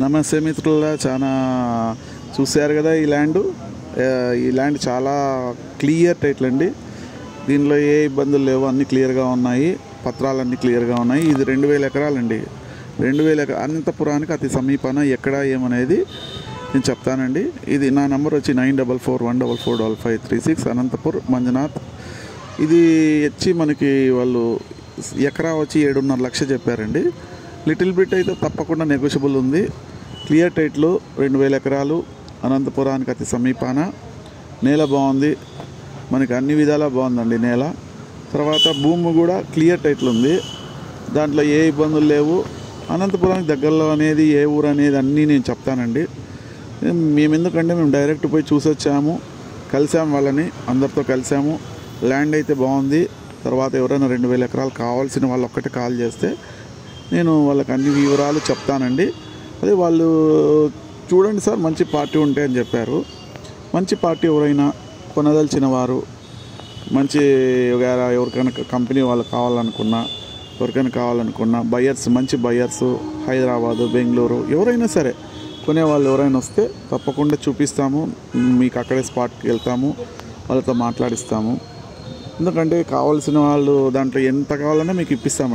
నమస్తే మిత్రులారా, చాలా చూశారు కదా ఈ ల్యాండ్ చాలా క్లియర్ టైటిల్ అండి. దీనిలో ఏ ఇబ్బందులు లేవు, అన్నీ క్లియర్గా ఉన్నాయి, పత్రాలన్నీ క్లియర్గా ఉన్నాయి. ఇది 2000 ఎకరాలండి. 2000 ఎకరాలు అనంతపురానికి అతి సమీపాన ఎక్కడ ఏమనేది నేను చెప్తానండి. ఇది నా నెంబర్ వచ్చి 9441445536 అనంతపూర్ మంజునాథ్. ఇది వచ్చి మనకి వాళ్ళు ఎకరా వచ్చి 7.5 లక్షలు చెప్పారండి. లిటిల్ బిట్ అయితే తప్పకుండా నెగోషియబుల్ ఉంది. క్లియర్ టైటిల్ 2000 ఎకరాలు అనంతపురానికి అతి సమీపాన. నేల బాగుంది, మనకి అన్ని విధాలా బాగుందండి నేల. తర్వాత భూమి కూడా క్లియర్ టైటిల్ ఉంది, దాంట్లో ఏ ఇబ్బందులు లేవు. అనంతపురానికి దగ్గరలో అనేది ఏ ఊరు అనేది అన్నీ నేను చెప్తానండి. మేము ఎందుకంటే మేము డైరెక్ట్ పోయి చూసి వచ్చాము, కలిసాము, వాళ్ళని అందరితో కలిసాము. ల్యాండ్ అయితే బాగుంది. తర్వాత ఎవరైనా 2000 ఎకరాలు కావాల్సిన వాళ్ళు ఒక్కటే కాల్ చేస్తే నేను వాళ్ళకి అన్ని వివరాలు చెప్తానండి. అదే వాళ్ళు చూడండి సార్, మంచి పార్టీ ఉంటే అని చెప్పారు. మంచి పార్టీ ఎవరైనా కొనదలిచిన వారు, మంచి ఎవరికైనా కంపెనీ వాళ్ళు కావాలనుకున్నా, ఎవరికైనా కావాలనుకున్నా బయర్స్, మంచి బయర్స్ హైదరాబాదు, బెంగళూరు ఎవరైనా సరే కొనేవాళ్ళు ఎవరైనా వస్తే తప్పకుండా చూపిస్తాము. మీకు అక్కడే స్పాట్కి వెళ్తాము, వాళ్ళతో మాట్లాడిస్తాము. ఎందుకంటే కావాల్సిన వాళ్ళు దాంట్లో ఎంత కావాలన్నా మీకు ఇప్పిస్తామండి.